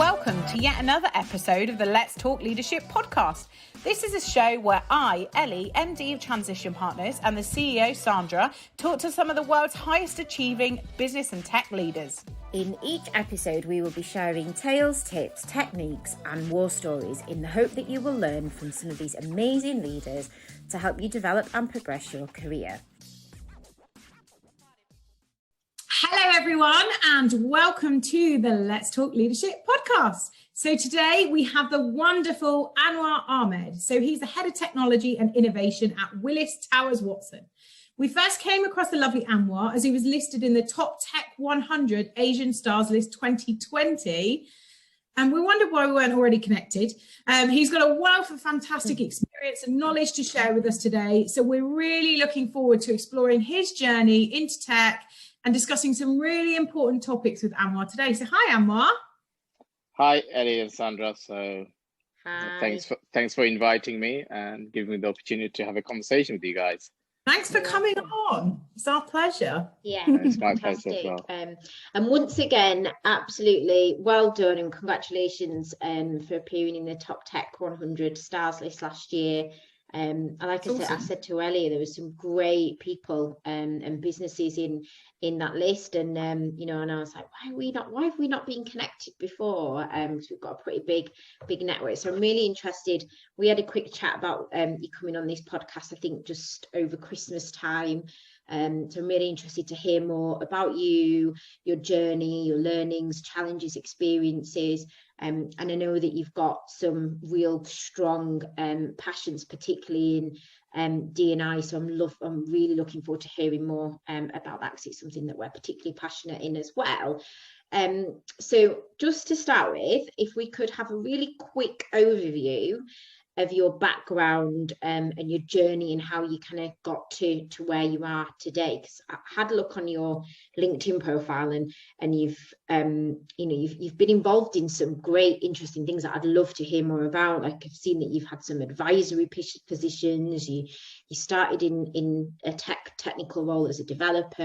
welcome to yet another episode of the Let's Talk Leadership podcast. This is a show where I, Elly, MD of Transition Partners, and the CEO, Sandra, talk to some of the world's highest achieving business and tech leaders. In each episode, we will be sharing tales, tips, techniques, and war stories in the hope that you will learn from some of these amazing leaders to help you develop and progress your career. Hello, everyone, and welcome to the Let's Talk Leadership podcast. So today we have the wonderful Anwar Ahmed. So he's the head of technology and innovation at Willis Towers Watson. We first came across the lovely Anwar as he was listed in the top tech 100 Asian stars list 2020. And we wondered why we weren't already connected. He's got a wealth of fantastic experience and knowledge to share with us today. So we're really looking forward to exploring his journey into tech and discussing some really important topics with Anwar today. So hi, Anwar. Hi, Elly and Sandra. So Hi. thanks for inviting me and giving me the opportunity to have a conversation with you guys. Thanks for coming on. It's our pleasure. Yeah, It's my pleasure as fantastic. well. And once again, absolutely well done and congratulations for appearing in the top tech 100 stars list last year. And like I said to Elly, there was some great people and businesses in that list, and and I was like, why have we not been connected before? Because we've got a pretty big network. So I'm really interested. We had a quick chat about you coming on this podcast, I think just over Christmas time. So I'm really interested to hear more about you, your journey, your learnings, challenges, experiences. And I know that you've got some real strong passions, particularly in D&I. So I'm really looking forward to hearing more about that, because it's something that we're particularly passionate in as well. So just to start with, if we could have a really quick overview of your background and your journey and how you kind of got to where you are today, because I had a look on your LinkedIn profile and you've you've been involved in some great interesting things that I'd love to hear more about. Like I've seen that you've had some advisory positions. You started in a technical role as a developer,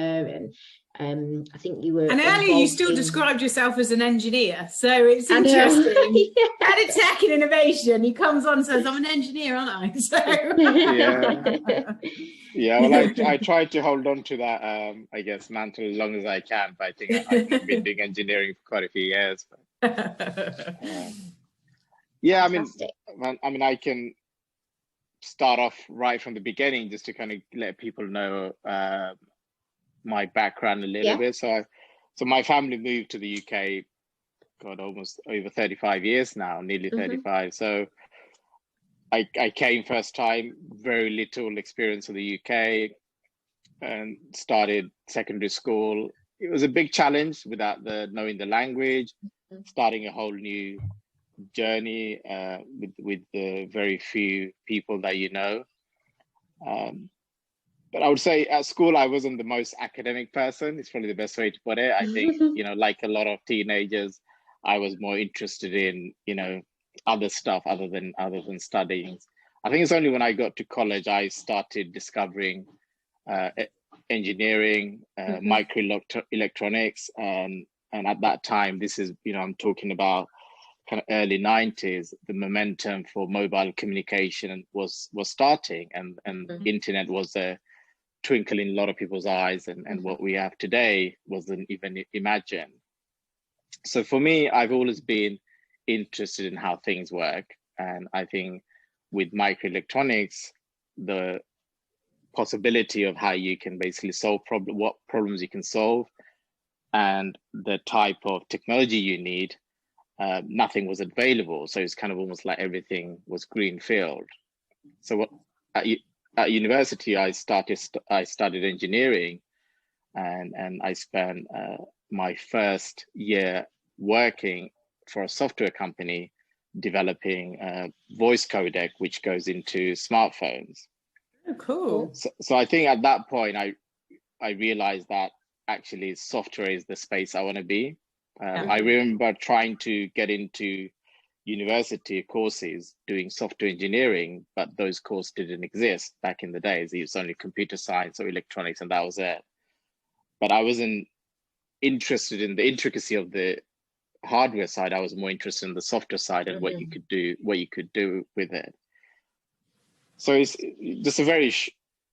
and I think you were. And earlier you still described yourself as an engineer, so it's interesting. Head of tech and innovation. He comes on and says, "I'm an engineer, aren't I?" So yeah. Well, I try to hold on to that, I guess, mantle as long as I can. But I think I've been doing engineering for quite a few years. Yeah, I mean, I can start off right from the beginning just to kind of let people know my background a little bit. So my family moved to the UK, God, almost over 35 years now, nearly 35. So I came first time, very little experience in the UK, and started secondary school. It was a big challenge without knowing the language, starting a whole new journey with the very few people that you know. But I would say at school, I wasn't the most academic person. It's probably the best way to put it. I think, like a lot of teenagers, I was more interested in, other stuff other than studying. I think it's only when I got to college, I started discovering engineering, microelectronics. And at that time, this is, I'm talking about kind of early 90s, the momentum for mobile communication was starting, and the internet was a twinkle in a lot of people's eyes, and what we have today wasn't even imagined. So for me, I've always been interested in how things work, and I think with microelectronics, the possibility of how you can basically solve what problems you can solve, and the type of technology you need, nothing was available. So it's kind of almost like everything was greenfield. So at university, I studied engineering, and I spent my first year working for a software company developing a voice codec, which goes into smartphones. Oh, cool. So I think at that point, I realized that actually software is the space I want to be. I remember trying to get into university courses doing software engineering, but those courses didn't exist back in the days. It was only computer science or electronics, and that was it. But I wasn't interested in the intricacy of the hardware side. I was more interested in the software side and what you could do with it. So it's just a very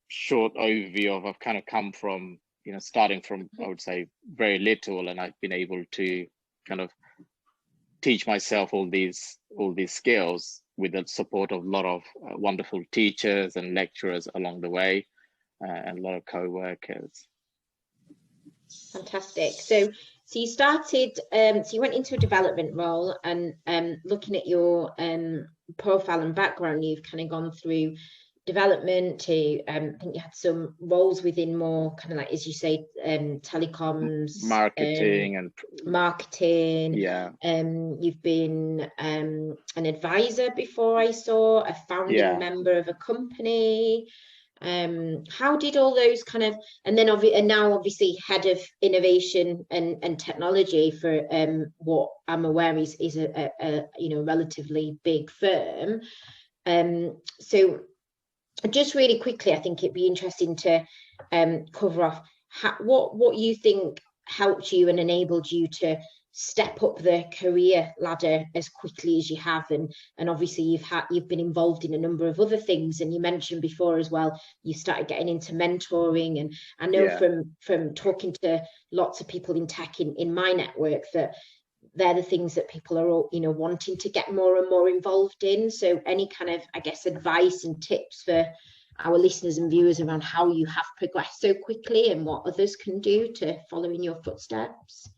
short overview of I've kind of come from, starting from, I would say, very little, and I've been able to kind of teach myself all these skills with the support of a lot of wonderful teachers and lecturers along the way, and a lot of co-workers. Fantastic. So you started, so you went into a development role, and looking at your profile and background, you've kind of gone through development to, I think you had some roles within more kind of like, as you say, telecoms, marketing and marketing. Yeah. You've been an advisor before, I saw, a founding member of a company. How did all those kind of, and then and now obviously head of innovation and technology for what I'm aware is a relatively big firm. So just really quickly, I think it'd be interesting to cover off what you think helped you and enabled you to step up the career ladder as quickly as you have, and obviously you've been involved in a number of other things, and you mentioned before as well you started getting into mentoring, and I know from talking to lots of people in tech in my network that they're the things that people are all wanting to get more and more involved in. So any kind of, I guess, advice and tips for our listeners and viewers around how you have progressed so quickly and what others can do to follow in your footsteps?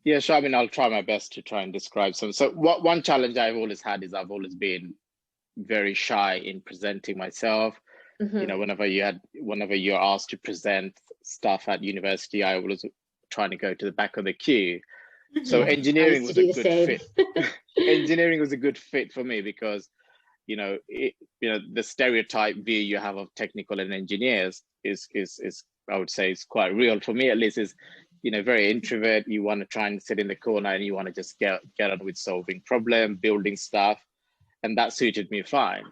Yeah, sure. I mean, I'll try my best to try and describe some. So one challenge I've always had is I've always been very shy in presenting myself. Whenever you're asked to present stuff at university, I was trying to go to the back of the queue. So engineering was a good fit. Engineering was a good fit for me because, the stereotype view you have of technical and engineers is I would say is quite real for me, at least. Is very introvert. You want to try and sit in the corner and you want to just get on with solving problem, building stuff, and that suited me fine.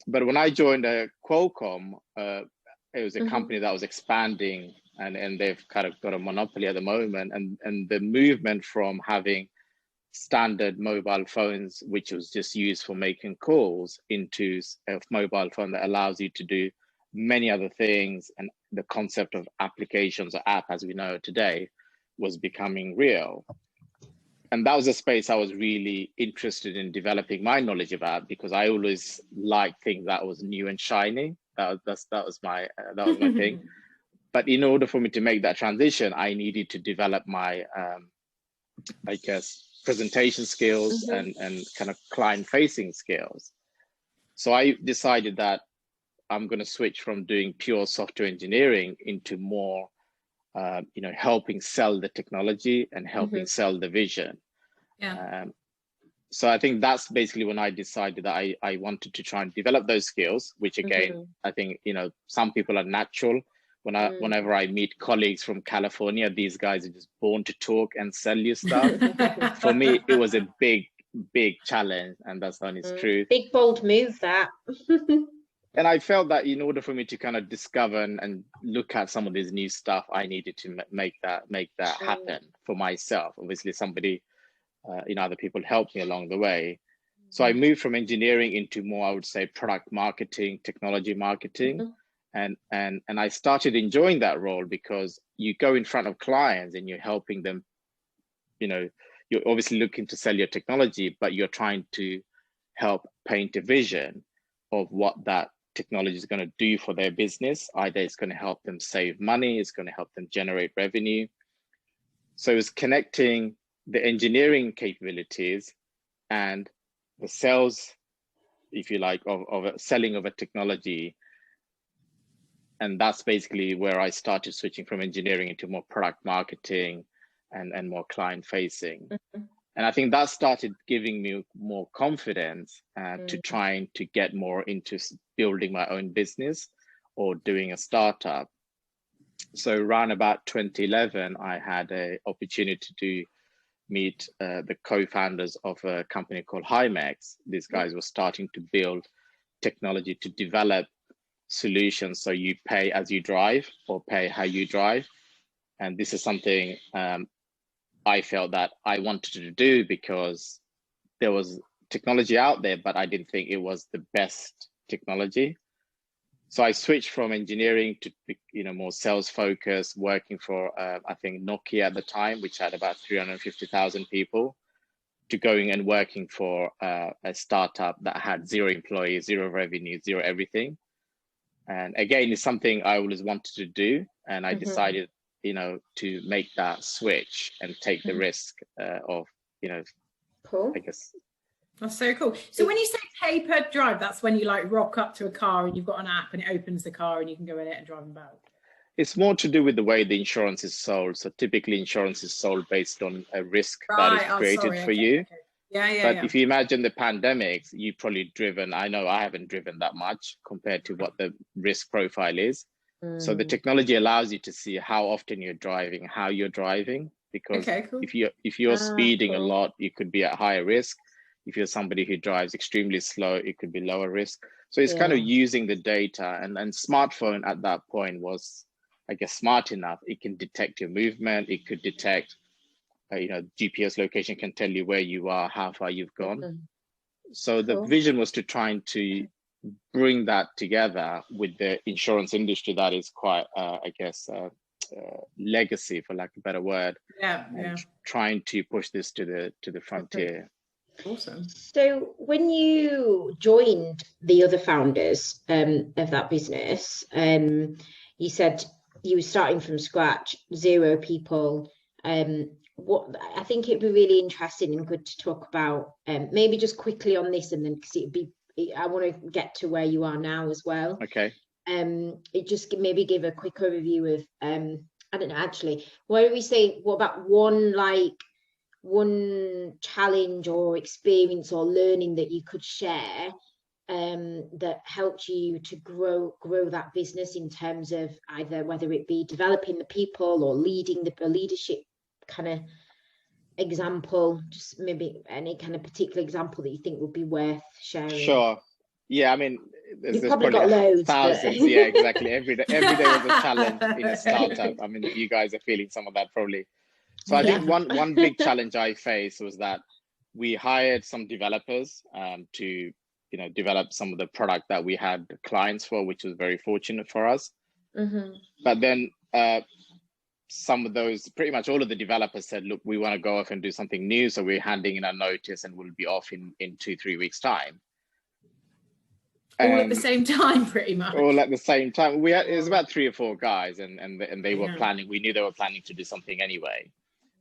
But when I joined Qualcomm, it was a company that was expanding, and they've kind of got a monopoly at the moment, and the movement from having standard mobile phones, which was just used for making calls, into a mobile phone that allows you to do many other things, and the concept of applications or app as we know it today was becoming real. And that was a space I was really interested in developing my knowledge about, because I always liked things that was new and shiny. That was my thing. But in order for me to make that transition, I needed to develop my, I guess, presentation skills and kind of client-facing skills. So I decided that I'm going to switch from doing pure software engineering into more, helping sell the technology and helping sell the vision. So I think that's basically when I decided that I wanted to try and develop those skills, which again, I think, some people are natural. Whenever I meet colleagues from California, these guys are just born to talk and sell you stuff. For me, it was a big challenge, and that's the honest truth. Big, bold move, that. And I felt that in order for me to kind of discover and look at some of this new stuff, I needed to make that happen for myself. Obviously, somebody, other people helped me along the way. So I moved from engineering into more, I would say, product marketing, technology marketing. And I started enjoying that role because you go in front of clients and you're helping them, you're obviously looking to sell your technology, but you're trying to help paint a vision of what that technology is going to do for their business. Either it's going to help them save money, it's going to help them generate revenue. So it's connecting the engineering capabilities and the sales, if you like, of a selling of a technology. And that's basically where I started switching from engineering into more product marketing and more client facing. And I think that started giving me more confidence to trying to get more into building my own business or doing a startup. So around about 2011, I had an opportunity to meet the co-founders of a company called Hymex. These guys were starting to build technology to develop solutions. So you pay as you drive or pay how you drive. And this is something I felt that I wanted to do, because there was technology out there, but I didn't think it was the best technology. So I switched from engineering to, more sales focused, working for, I think Nokia at the time, which had about 350,000 people, to going and working for a startup that had 0 employees, 0 revenue, 0 everything. And again, it's something I always wanted to do. And I decided, to make that switch and take the risk of, cool. I guess. That's so cool. So when you say pay per drive, that's when you like rock up to a car and you've got an app and it opens the car and you can go in it and drive them back. It's more to do with the way the insurance is sold. So typically insurance is sold based on a risk that is created for you. Okay. Yeah. But if you imagine the pandemics, you've probably driven, I know I haven't driven that much compared to what the risk profile is. So the technology allows you to see how often you're driving, how you're driving, because cool. if you're speeding a lot, you could be at higher risk. If you're somebody who drives extremely slow, it could be lower risk. So it's kind of using the data, and smartphone at that point was, I guess, smart enough. It can detect your movement. It could detect, GPS location can tell you where you are, how far you've gone. So the vision was to try to bring that together with the insurance industry that is quite, I guess, legacy, for lack of a better word. Trying to push this to the frontier. Awesome. So when you joined the other founders of that business, you said you were starting from scratch, 0 people. What I think it'd be really interesting and good to talk about, maybe just quickly on this, and then because I want to get to where you are now as well. Okay. It just maybe give a quick overview of I don't know, actually, what do we say? What about one challenge or experience or learning that you could share that helped you to grow that business, in terms of either whether it be developing the people or leading the leadership kind of example, just maybe any kind of particular example that you think would be worth sharing? Sure. Yeah, I mean, You've probably got loads, thousands. But... yeah, exactly. Every day was a challenge in a startup. I mean, you guys are feeling some of that probably. So I think one big challenge I faced was that we hired some developers to develop some of the product that we had clients for, which was very fortunate for us. But then pretty much all of the developers said, look, we want to go off and do something new. So we're handing in our notice and we'll be off in 2-3 weeks time. All at the same time, pretty much. All at the same time. It was about 3 or 4 guys, and they were planning. We knew they were planning to do something anyway,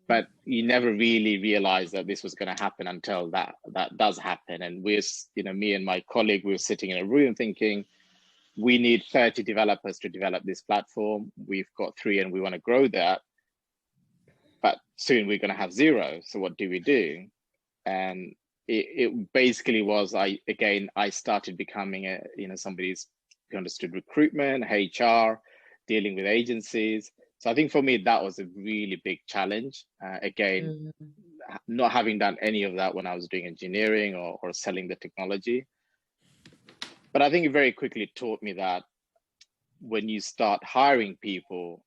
but you never really realized that this was going to happen until that does happen. And we're, me and my colleague, we were sitting in a room thinking, we need 30 developers to develop this platform. We've got 3 and we want to grow that, but soon we're going to have 0. So what do we do? And it basically was, I started becoming somebody who understood recruitment, HR, dealing with agencies. So I think for me, that was a really big challenge. Not having done any of that when I was doing engineering or selling the technology. But I think it very quickly taught me that when you start hiring people,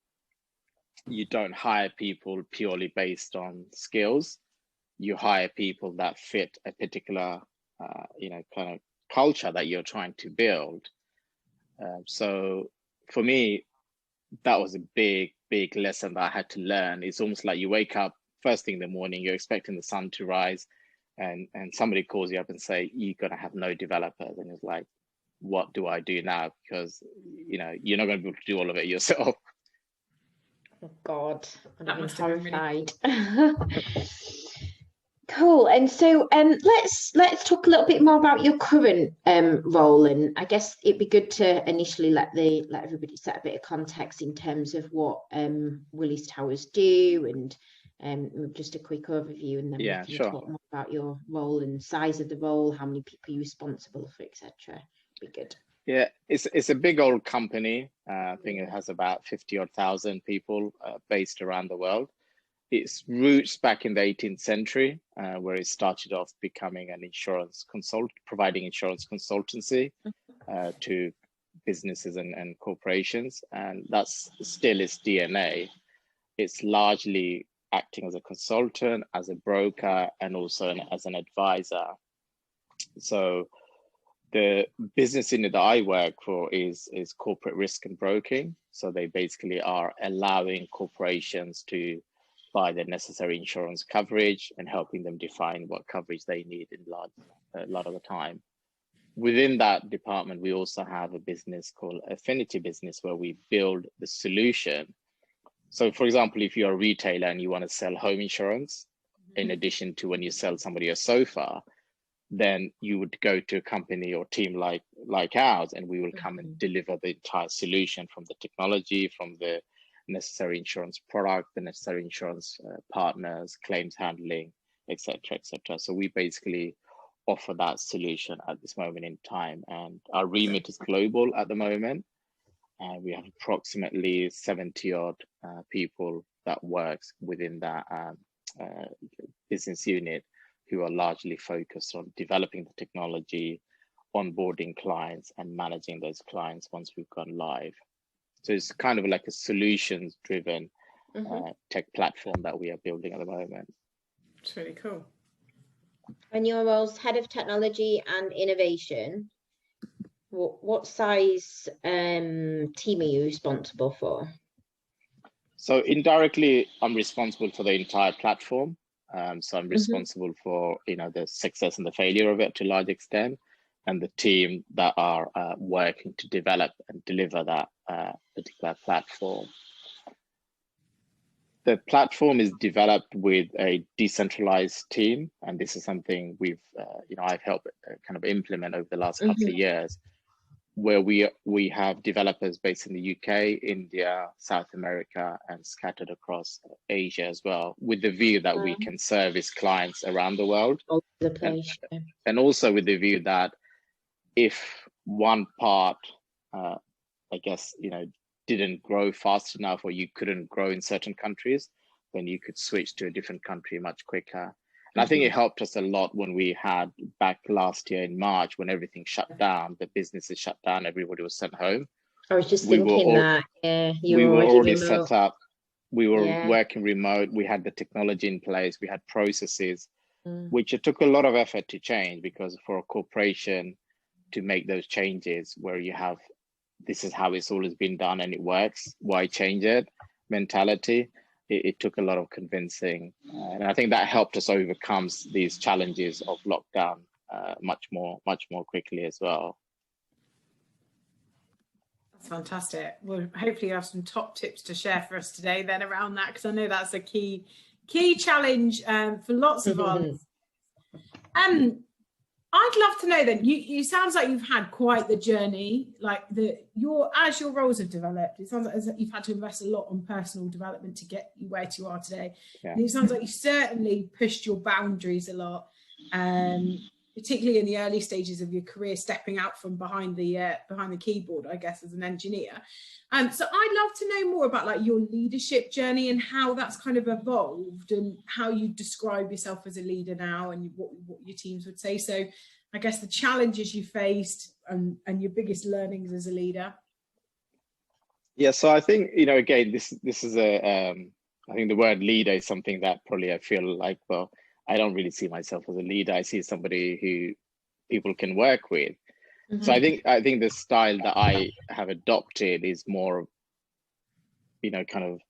you don't hire people purely based on skills. You hire people that fit a particular, kind of culture that you're trying to build. So for me, that was a big lesson that I had to learn. It's almost like you wake up first thing in the morning, you're expecting the sun to rise, and somebody calls you up and say, you're going to have no developers. And it's like, what do I do now? Because, you're not going to be able to do all of it yourself. Oh God, I'm horrified. Cool. And so let's talk a little bit more about your current role. And I guess it'd be good to initially let everybody set a bit of context in terms of what Willis Towers do, and just a quick overview, and then we can talk more about your role and size of the role, how many people you're responsible for, etc. Be good. Yeah, it's a big old company. I think it has about 50,000 people based around the world. Its roots back in the 18th century, where it started off becoming an providing insurance consultancy to businesses and corporations. And that's still its DNA. It's largely acting as a consultant, as a broker, and also as an advisor. So the business unit that I work for is corporate risk and broking. So they basically are allowing corporations to buy the necessary insurance coverage and helping them define what coverage they need in a lot of the time. Within that department, we also have a business called Affinity Business, where we build the solution. So for example, if you're a retailer and you want to sell home insurance, in addition to when you sell somebody a sofa, then you would go to a company or team like ours, and we will come and deliver the entire solution, from the technology, from the necessary insurance product, the necessary insurance partners, claims handling, etc., etc. So we basically offer that solution at this moment in time, and our remit is global at the moment. We have approximately 70 odd people that works within that business unit, who are largely focused on developing the technology, onboarding clients, and managing those clients once we've gone live. So it's kind of like a solutions-driven tech platform that we are building at the moment. It's really cool. And your role's head of technology and innovation, what size team are you responsible for? So indirectly, I'm responsible for the entire platform. So I'm responsible for the success and the failure of it to a large extent, and the team that are working to develop and deliver that particular platform. The platform is developed with a decentralized team, and this is something we've I've helped kind of implement over the last couple of years, where we have developers based in the UK, India, South America, and scattered across Asia as well, with the view that we can service clients around the world. All over the place. And also with the view that if one part, didn't grow fast enough, or you couldn't grow in certain countries, then you could switch to a different country much quicker. And I think it helped us a lot when we had, back last year in March, when everything shut down, the businesses shut down, everybody was sent home. I was just thinking that, we were already set up. We were working remote. We had the technology in place. We had processes, which it took a lot of effort to change, because for a corporation to make those changes where you have, this is how it's always been done and it works, why change it mentality, it took a lot of convincing, and I think that helped us overcome these challenges of lockdown much more quickly as well. That's fantastic. Well, hopefully you have some top tips to share for us today then around that, because I know that's a key challenge for lots of us. I'd love to know then, you sounds like you've had quite the journey, like as your roles have developed, it sounds like you've had to invest a lot on personal development to get you where you are today. And it sounds like you certainly pushed your boundaries a lot, particularly in the early stages of your career, stepping out from behind the keyboard, I guess, as an engineer. So I'd love to know more about like your leadership journey and how that's kind of evolved, and how you describe yourself as a leader now, and what your teams would say. So I guess the challenges you faced and your biggest learnings as a leader. Yeah, so I think, again, this is I think the word leader is something that probably I feel like, well, I don't really see myself as a leader. I see somebody who people can work with. So I think the style that I have adopted is more, kind of,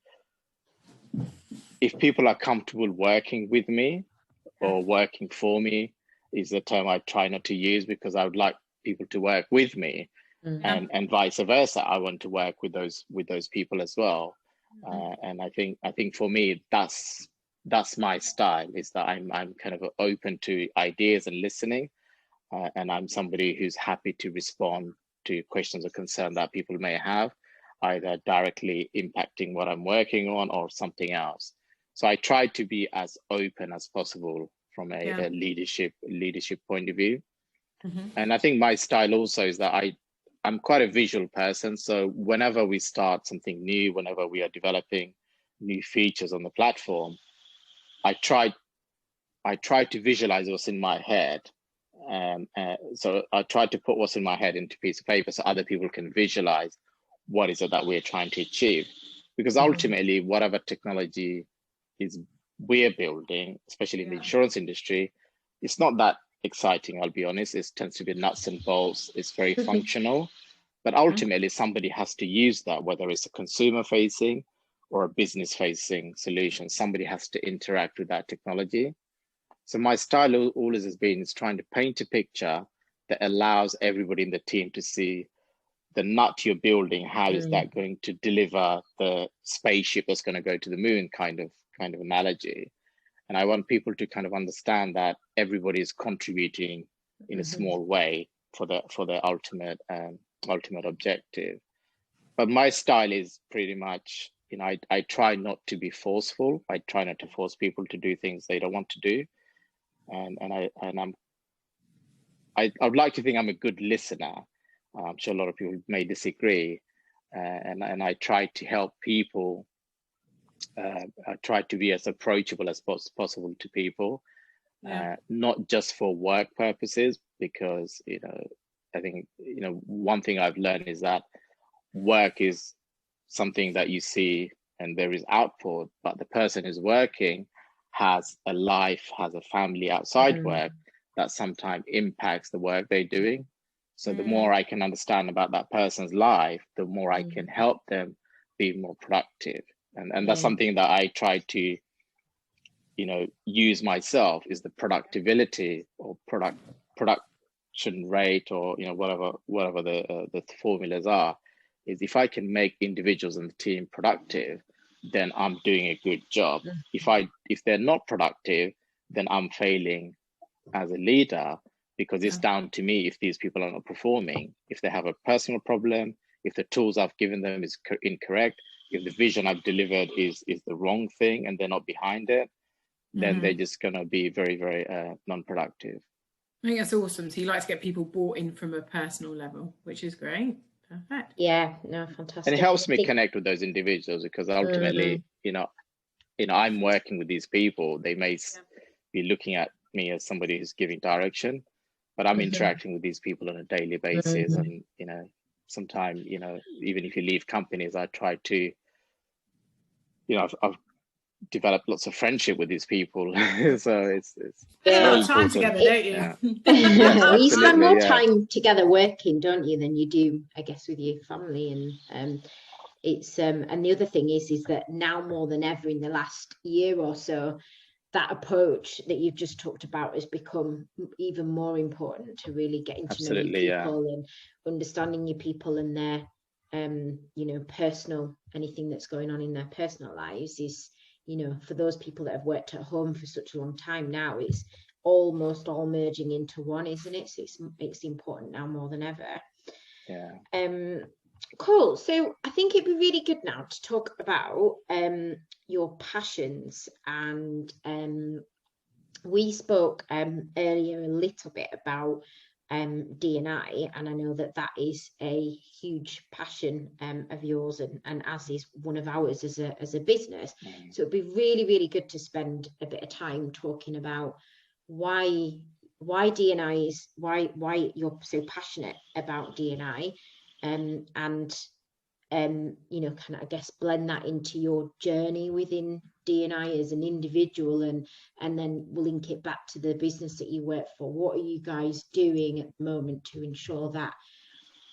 if people are comfortable working with me or working for me, is the term I try not to use, because I would like people to work with me, and vice versa. I want to work with those people as well. And I think for me, that's my style, is that I'm kind of open to ideas and listening. And I'm somebody who's happy to respond to questions or concerns that people may have, either directly impacting what I'm working on or something else. So I try to be as open as possible from a leadership point of view. And I think my style also is that I'm quite a visual person. So whenever we start something new, whenever we are developing new features on the platform, I try to visualize what's in my head. So I try to put what's in my head into a piece of paper so other people can visualize what is it that we're trying to achieve. Because ultimately, whatever technology we're building, especially in the insurance industry, it's not that exciting, I'll be honest. It tends to be nuts and bolts. It's very functional, but ultimately somebody has to use that, whether it's a consumer facing or a business facing solution. Somebody has to interact with that technology. So my style always has been is trying to paint a picture that allows everybody in the team to see the nut you're building. How is that going to deliver the spaceship that's going to go to the moon, kind of analogy. And I want people to kind of understand that everybody is contributing in a small way for the ultimate objective. But my style is pretty much, you know, I try not to be forceful. I try not to force people to do things they don't want to do. And I would like to think I'm a good listener. I'm sure a lot of people may disagree. And I try to help people. I try to be as approachable as possible to people, not just for work purposes, because, you know, I think, you know, one thing I've learned is that work is something that you see and there is output, but the person who's working has a life, has a family outside work that sometimes impacts the work they're doing. So the more I can understand about that person's life, the more I can help them be more productive. And that's something that I try to, you know, use myself, is the productivity or production rate, or, you know, whatever the formulas are, is if I can make individuals in the team productive, then I'm doing a good job. If they're not productive, then I'm failing as a leader, because it's down to me if these people are not performing, if they have a personal problem, if the tools I've given them is incorrect, if the vision I've delivered is the wrong thing and they're not behind it, then they're just going to be very, very non-productive. I think that's awesome. So you like to get people bought in from a personal level, which is great. Perfect. Yeah, no, fantastic. And it helps me connect with those individuals, because ultimately, you know, I'm working with these people. They may be looking at me as somebody who's giving direction, but I'm interacting with these people on a daily basis. And, you know, sometimes, you know, even if you leave companies, I try to, you know, I've developed lots of friendship with these people. So it's time together, don't you? Well, you spend more time together working, don't you, than you do, I guess, with your family. And it's and the other thing is that now more than ever in the last year or so, that approach that you've just talked about has become even more important, to really getting to know your people and understanding your people and their you know, personal, anything that's going on in their personal lives is, you know, for those people that have worked at home for such a long time now, it's almost all merging into one, isn't it? So it's important now more than ever. Cool. So I think it'd be really good now to talk about your passions. And we spoke earlier a little bit about D&I, and I know that is a huge passion of yours, and as is one of ours as a business. So it'd be really, really good to spend a bit of time talking about why D&I is, why you're so passionate about D&I, and you know, kind of, I guess, blend that into your journey within D&I as an individual, and then we'll link it back to the business that you work for. What are you guys doing at the moment to ensure that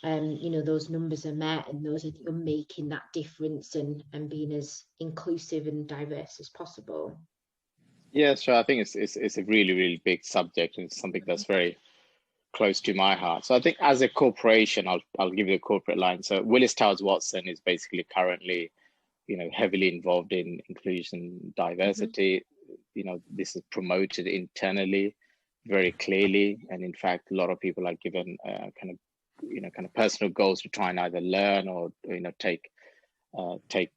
you know, those numbers are met, and those that you're making that difference and being as inclusive and diverse as possible? Yeah, sure. I think it's a really, really big subject, and it's something that's very close to my heart. So I think as a corporation, I'll give you a corporate line. So Willis Towers Watson is basically currently, you know, heavily involved in inclusion, diversity. You know, this is promoted internally very clearly, and in fact, a lot of people are given kind of personal goals to try and either learn or, you know, take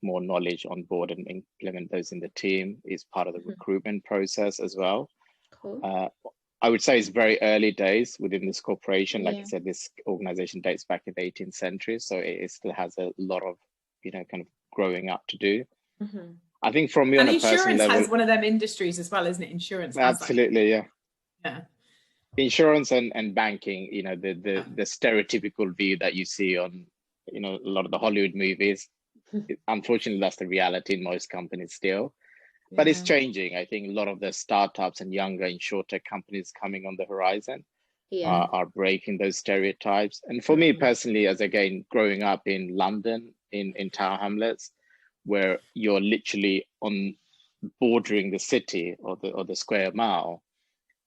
more knowledge on board and implement those in the team. Is part of the recruitment process as well. Cool. I would say it's very early days within this corporation. Like I said, this organization dates back in the 18th century, so it still has a lot of, you know, kind of growing up to do. I think from me on a personal level, insurance has one of them industries as well, isn't it? Insurance. Absolutely, yeah. Insurance and banking. You know, the stereotypical view that you see on, you know, a lot of the Hollywood movies. Unfortunately, that's the reality in most companies still. But it's changing. I think a lot of the startups and younger and shorter companies coming on the horizon are breaking those stereotypes. And for me personally, as again, growing up in London, in Tower Hamlets, where you're literally on bordering the city or the square mile,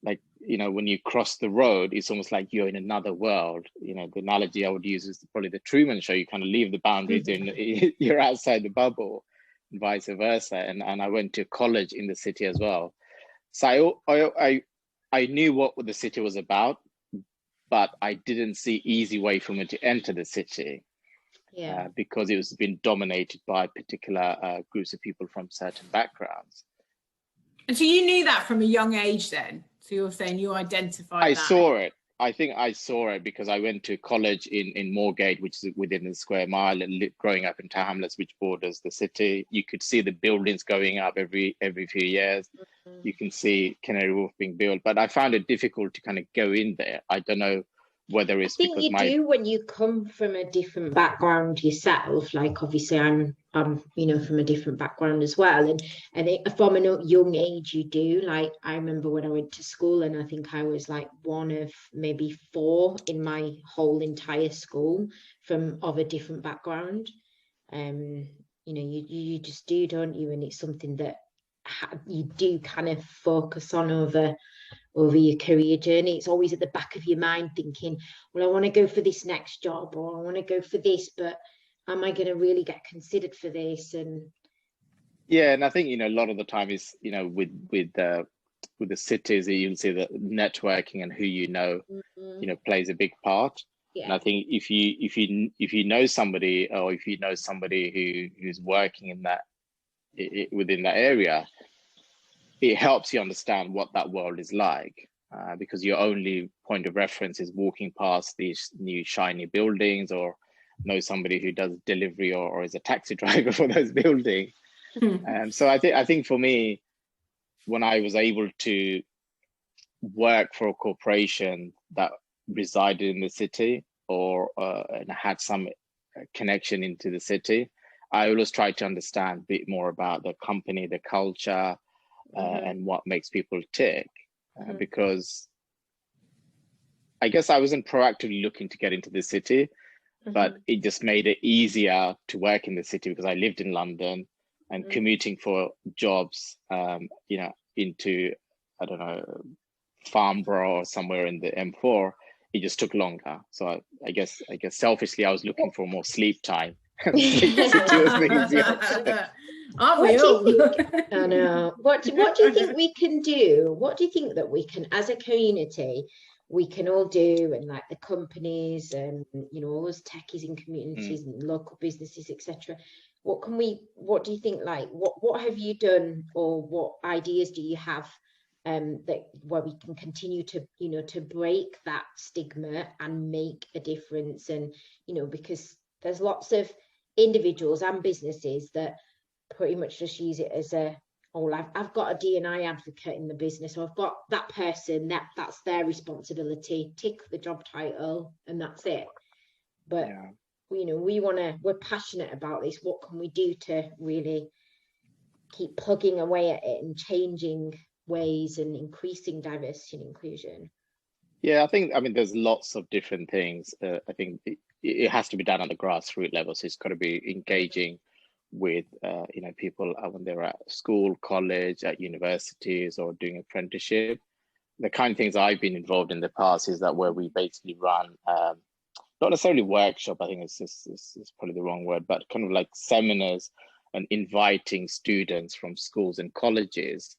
like, you know, when you cross the road, it's almost like you're in another world. You know, the analogy I would use is probably the Truman Show. You kind of leave the boundaries and you're outside the bubble, and vice versa. And I went to college in the city as well. So I knew what the city was about, but I didn't see easy way for me to enter the city. Because it was been dominated by particular groups of people from certain backgrounds. And so you knew that from a young age then? So you're saying you identified that? I saw it. I think I saw it because I went to college in Moorgate, which is within the square mile, and growing up in Tower Hamlets, which borders the city. You could see the buildings going up every few years. You can see Canary Wharf being built, but I found it difficult to kind of go in there. I don't know whether it's because you do when you come from a different background yourself. Like obviously I'm you know, from a different background as well, and from a young age you do. Like I remember when I went to school, and I think I was like one of maybe 4 in my whole entire school of a different background. You know, you just do, don't you? And it's something that you do kind of focus on over your career journey. It's always at the back of your mind thinking, well, I want to go for this next job, or I want to go for this, but am I going to really get considered for this? And I think, you know, a lot of the time is, you know, with the cities, you'll see that networking and who you know plays a big part. And I think if you know somebody, or if you know somebody who's working in that within that area, it helps you understand what that world is like, because your only point of reference is walking past these new shiny buildings, or know somebody who does delivery or is a taxi driver for those buildings. So I think for me, when I was able to work for a corporation that resided in the city, or and had some connection into the city, I always try to understand a bit more about the company, the culture, and what makes people tick, because I guess I wasn't proactively looking to get into the city, but it just made it easier to work in the city because I lived in London, and commuting for jobs, you know, into, I don't know, Farnborough or somewhere in the M4, it just took longer. So I guess selfishly, I was looking for more sleep time. Sleep city was the easier. Aren't we all? I know. What do you think we can do? What do you think that we can, as a community, we can all do, and like the companies and, you know, all those techies in communities and local businesses, etc. What do you think, like, what have you done, or what ideas do you have that where we can continue to, you know, to break that stigma and make a difference? And, you know, because there's lots of individuals and businesses that pretty much just use it as I've got a D&I advocate in the business, or I've got that person, that's their responsibility, tick the job title, and that's it. But you know, we're passionate about this. What can we do to really keep plugging away at it and changing ways and increasing diversity and inclusion? I mean, there's lots of different things. I think it has to be done at the grassroots level. So it's got to be engaging with you know, people when they're at school, college, at universities, or doing apprenticeship. The kind of things I've been involved in the past is that where we basically run not necessarily workshop, I think it's probably the wrong word, but kind of like seminars, and inviting students from schools and colleges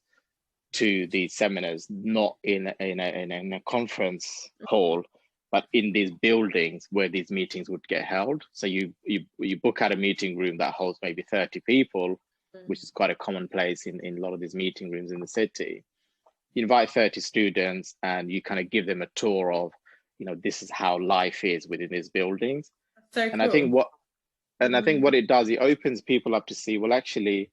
to these seminars, not in a conference hall, but in these buildings where these meetings would get held. So you book out a meeting room that holds maybe 30 people, which is quite a commonplace in a lot of these meeting rooms in the city. You invite 30 students and you kind of give them a tour of, you know, this is how life is within these buildings. So and cool. I think what it does, it opens people up to see, well, actually,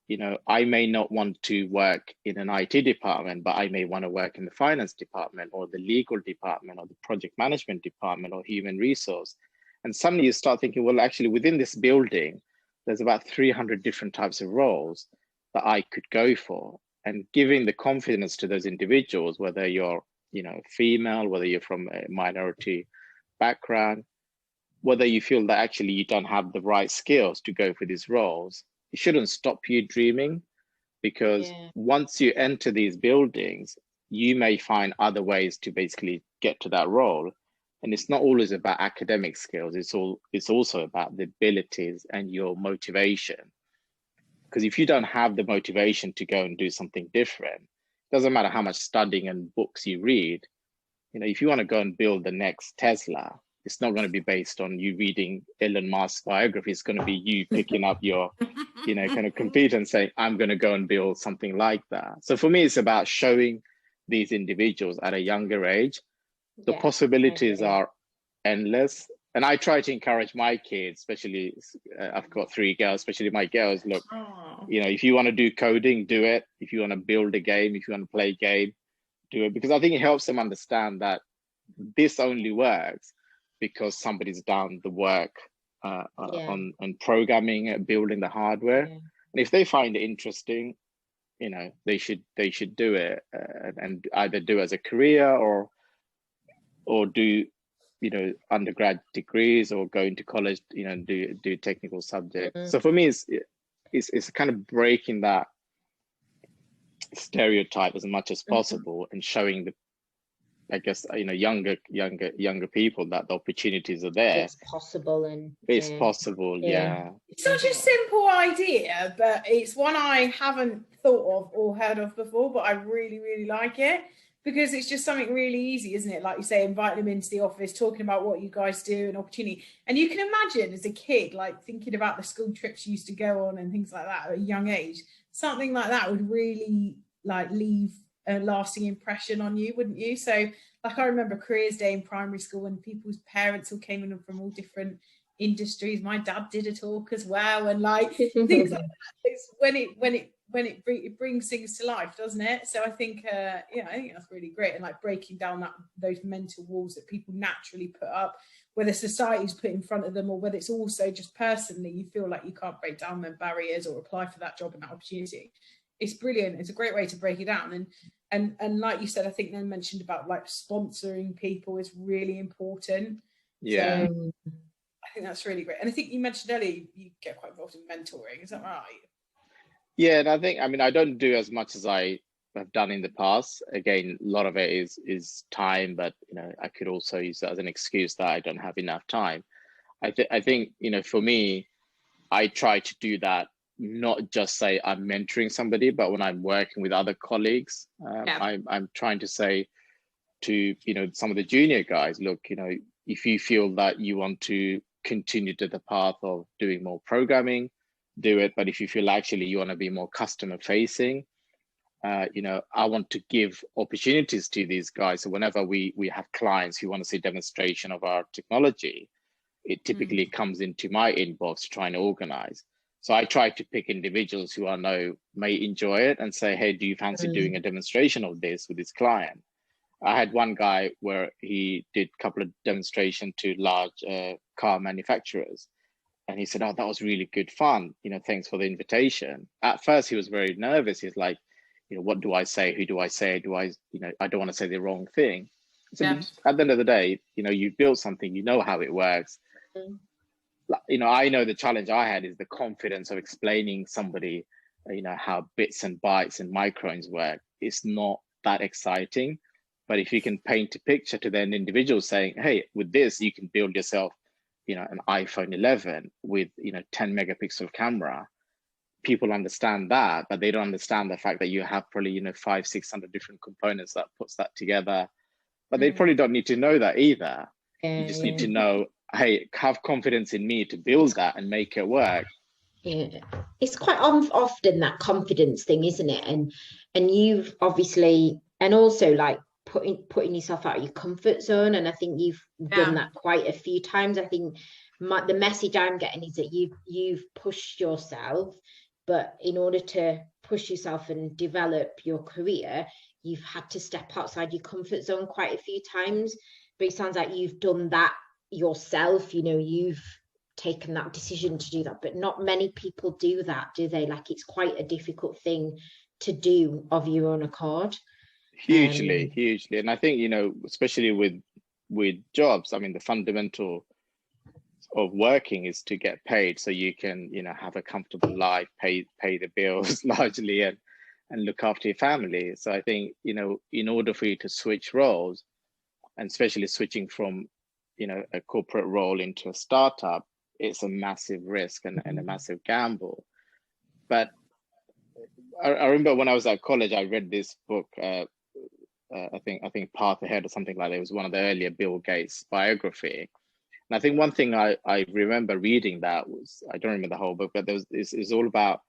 you know, I may not want to work in an IT department, but I may want to work in the finance department, or the legal department, or the project management department, or human resource. And suddenly you start thinking, well, actually within this building, there's about 300 different types of roles. that I could go for, and giving the confidence to those individuals, whether you're, female, whether you're from a minority background, whether you feel that actually you don't have the right skills to go for these roles, it shouldn't stop you dreaming, because once you enter these buildings, you may find other ways to basically get to that role. And it's not always about academic skills. It's also about the abilities and your motivation. Because if you don't have the motivation to go and do something different, it doesn't matter how much studying and books you read. If you want to go and build the next Tesla, it's not going to be based on you reading Elon Musk's biography. It's going to be you picking up your, kind of computer and saying, I'm going to go and build something like that. So for me, it's about showing these individuals at a younger age, the possibilities are endless. And I try to encourage my kids, especially, I've got 3 girls, especially my girls, look, if you want to do coding, do it. If you want to build a game, if you want to play a game, do it. Because I think it helps them understand that this only works because somebody's done the work on programming and building the hardware. And if they find it interesting, they should do it, and either do as a career or do undergrad degrees, or go into college, do technical subjects. So for me, it's kind of breaking that stereotype as much as possible, and showing younger people that the opportunities are there. It's possible, and it's possible. It's such a simple idea, but it's one I haven't thought of or heard of before, but I really, really like it, because it's just something really easy, isn't it? Like you say, inviting them into the office, talking about what you guys do, and opportunity. And you can imagine as a kid, like thinking about the school trips you used to go on and things like that at a young age. Something like that would really leave a lasting impression on you, wouldn't you? So I remember careers day in primary school, when people's parents all came in from all different industries. My dad did a talk as well, and things like that. It's when it brings things to life, doesn't it? So I think I think that's really great, and breaking down those mental walls that people naturally put up, whether society's put in front of them, or whether it's also just personally you feel like you can't break down them barriers or apply for that job and that opportunity. It's brilliant. It's a great way to break it down. And like you said, I think then mentioned about sponsoring people is really important. So I think that's really great. And I think you mentioned earlier you get quite involved in mentoring. Is that right? Yeah, and I don't do as much as I have done in the past. Again, a lot of it is time, but I could also use that as an excuse that I don't have enough time. I think for me, I try to do that, not just say I'm mentoring somebody, but when I'm working with other colleagues, I'm trying to say to some of the junior guys, look, if you feel that you want to continue to the path of doing more programming, do it. But if you feel actually you want to be more customer facing, I want to give opportunities to these guys. So whenever we have clients who want to see demonstration of our technology, it typically comes into my inbox to try and organize. So I try to pick individuals who I know may enjoy it and say, hey, do you fancy doing a demonstration of this with this client? I had one guy where he did a couple of demonstrations to large car manufacturers. And he said, oh, that was really good fun. Thanks for the invitation. At first, he was very nervous. He's like, what do I say? Who do I say? I don't want to say the wrong thing. So at the end of the day, you build something, how it works. I know the challenge I had is the confidence of explaining somebody, how bits and bytes and microns work. It's not that exciting. But if you can paint a picture to then individuals saying, hey, with this, you can build yourself an iPhone 11 with 10 megapixel camera, people understand that, but they don't understand the fact that you have probably 500-600 different components that puts that together. But they probably don't need to know that either. You just need to know, hey, have confidence in me to build that and make it work. It's quite often that confidence thing, isn't it? And you've obviously, and also putting yourself out of your comfort zone, and I think you've done that quite a few times. I think the message I'm getting is that you've pushed yourself, but in order to push yourself and develop your career, you've had to step outside your comfort zone quite a few times. But it sounds like you've done that yourself. You've taken that decision to do that, but not many people do that, do they? Like, it's quite a difficult thing to do of your own accord. Hugely. And I think, especially with jobs, I mean, the fundamental of working is to get paid so you can, have a comfortable life, pay the bills largely, and look after your family. So I think, in order for you to switch roles, and especially switching from, a corporate role into a startup, it's a massive risk and a massive gamble. But I remember when I was at college, I read this book, I think Path Ahead or something like that. It was one of the earlier Bill Gates biography. And I think one thing I remember reading that was, I don't remember the whole book, but it's all about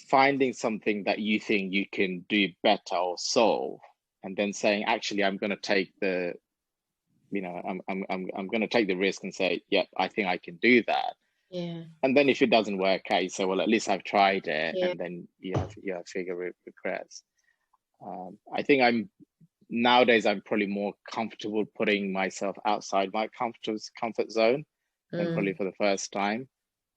finding something that you think you can do better or solve, and then saying, actually, I'm going to take the, I'm going to take the risk and say, yeah, I think I can do that. Yeah. And then if it doesn't work out, you say, well, at least I've tried it. Yeah. And then you have figure regrets. I think nowadays I'm probably more comfortable putting myself outside my comfort zone than probably for the first time.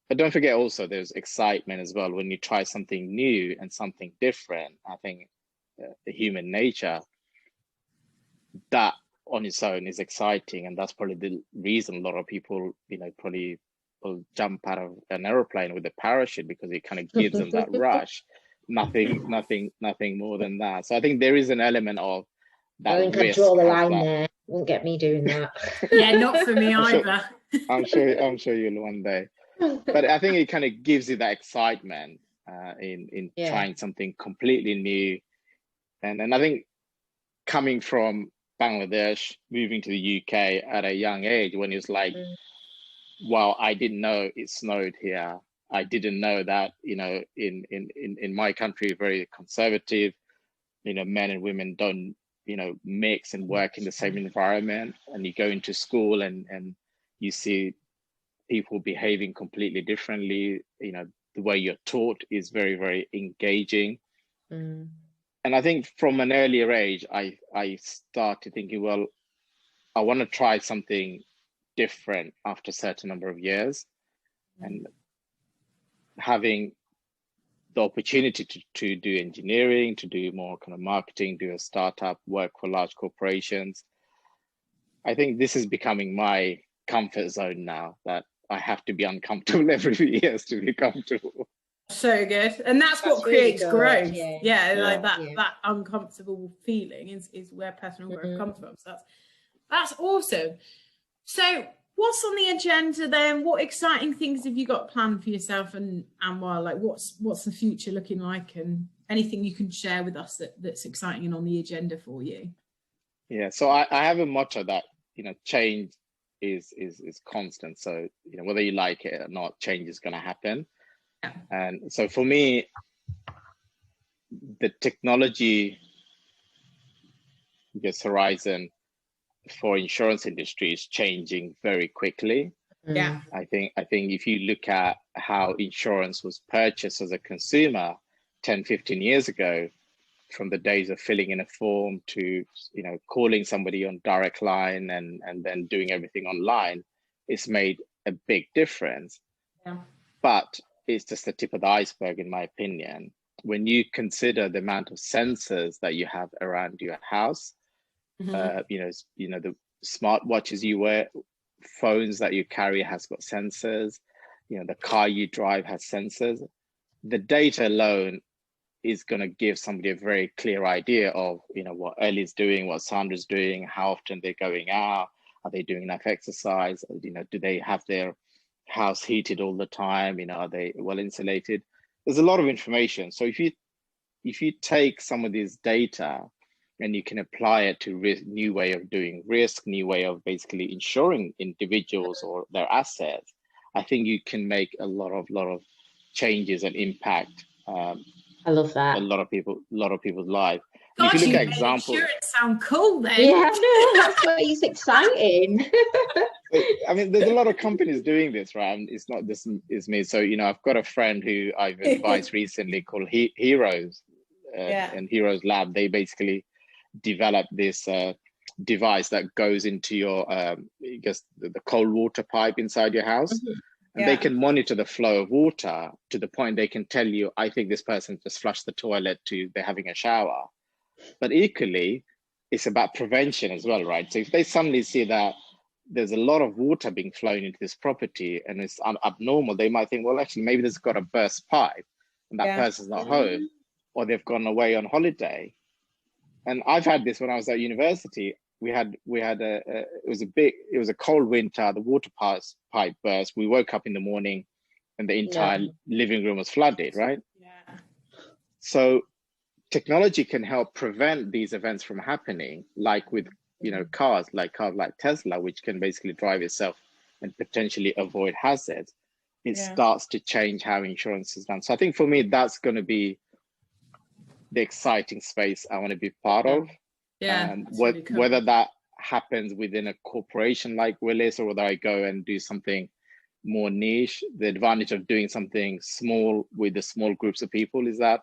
But don't forget also there's excitement as well when you try something new and something different. I think the human nature, that on its own is exciting, and that's probably the reason a lot of people, probably will jump out of an aeroplane with a parachute, because it kind of gives them that rush. Nothing more than that. So I think there is an element of that. I think I draw the line there. Won't get me doing that. Yeah, not for me either. I'm sure you'll one day. But I think it kind of gives you that excitement in trying something completely new. And I think coming from Bangladesh, moving to the UK at a young age, when it's like, wow, I didn't know it snowed here. I didn't know that, in my country, very conservative, men and women don't, mix and work in the same environment. And you go into school and you see people behaving completely differently. The way you're taught is very, very engaging. And I think from an earlier age, I started thinking, well, I want to try something different after a certain number of years. And having the opportunity to do engineering, to do more kind of marketing, do a startup, work for large corporations, I think this is becoming my comfort zone now, that I have to be uncomfortable every few years to be comfortable. So good. And that's what creates really growth. Yeah. Like that uncomfortable feeling is where personal growth comes from. So that's awesome. So what's on the agenda then? What exciting things have you got planned for yourself and Anwar? Like what's the future looking like, and anything you can share with us that's exciting and on the agenda for you? Yeah, so I have a motto that, change is constant. So, whether you like it or not, change is going to happen. Yeah. And so for me, the technology, horizon for insurance industry is changing very quickly. Yeah. I think if you look at how insurance was purchased as a consumer 10, 15 years ago, from the days of filling in a form to, calling somebody on direct line and then doing everything online, it's made a big difference. Yeah. But it's just the tip of the iceberg, in my opinion. When you consider the amount of sensors that you have around your house, the smartwatches you wear, phones that you carry has got sensors, the car you drive has sensors. The data alone is going to give somebody a very clear idea of, what Elly's doing, what Sandra's doing, how often they're going out, are they doing enough exercise, do they have their house heated all the time, are they well insulated? There's a lot of information. So if you take some of this data and you can apply it to new way of doing risk, new way of basically insuring individuals or their assets, I think you can make a lot of changes and impact. I love that. A lot of people's lives. Gosh, if you look at examples, examples, it sound cool then. Yeah, no, that's what is exciting. I mean, there's a lot of companies doing this, right? It's not just is me. So I've got a friend who I've advised recently called Heroes, and Heroes Lab. They basically developed this device that goes into your, I guess, the cold water pipe inside your house. Mm-hmm. And they can monitor the flow of water to the point they can tell you, I think this person just flushed the toilet to they're having a shower. But equally, it's about prevention as well, right? So if they suddenly see that there's a lot of water being flown into this property and it's abnormal, they might think, well, actually, maybe there's got a burst pipe and that person's not home, or they've gone away on holiday. And I've had this when I was at university. We had it was a cold winter, the water pipe burst. We woke up in the morning and the entire living room was flooded, right? Yeah. So technology can help prevent these events from happening, like with cars like Tesla, which can basically drive itself and potentially avoid hazards. It starts to change how insurance is done. So I think for me, that's going to be the exciting space I want to be part of. Yeah. Really cool. Whether that happens within a corporation like Willis, or whether I go and do something more niche. The advantage of doing something small with the small groups of people is that,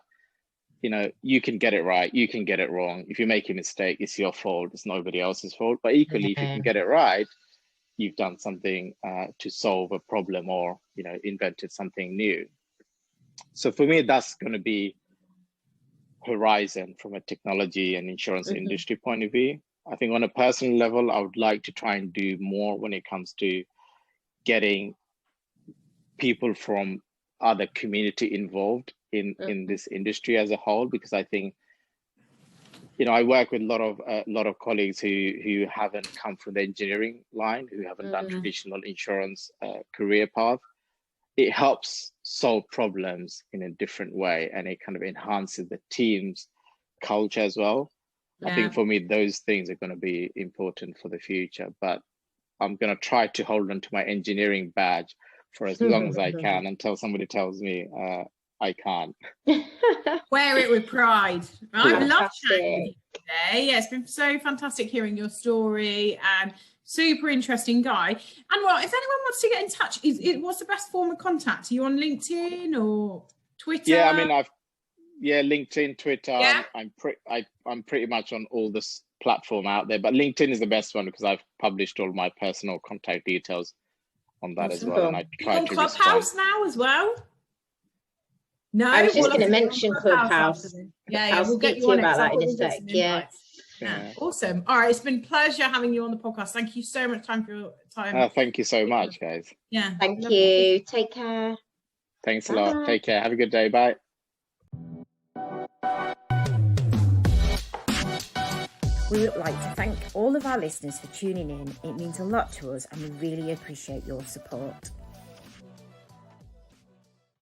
you can get it right, you can get it wrong. If you make a mistake, it's your fault, it's nobody else's fault. But equally, if you can get it right, you've done something to solve a problem, or, invented something new. So for me, that's going to be horizon from a technology and insurance industry point of view. I think on a personal level, I would like to try and do more when it comes to getting people from other community involved in this industry as a whole, because I think, I work with a lot of colleagues who haven't come from the engineering line, who haven't done traditional insurance career path. It helps solve problems in a different way, and it kind of enhances the team's culture as well. I think for me, those things are going to be important for the future, but I'm going to try to hold on to my engineering badge for as long as I can until somebody tells me I can't. Wear it with pride. I've loved chatting with you today. Yeah, it's been so fantastic hearing your story. Super interesting guy. And well, if anyone wants to get in touch, what's the best form of contact? Are you on LinkedIn or Twitter? Yeah, I mean, LinkedIn, Twitter. Yeah. I'm pretty much on all this platform out there, but LinkedIn is the best one because I've published all my personal contact details on that as well. And I try to Clubhouse now as well. No, I was just going to mention Clubhouse. Yeah, we'll get you on about that in a sec. Yeah. Awesome. All right, it's been a pleasure having you on the podcast. Thank you so much for your time. Thank you so much, guys. Yeah. Thank you. Take care. Thanks a lot. Take care. Have a good day. Bye. We would like to thank all of our listeners for tuning in. It means a lot to us and we really appreciate your support.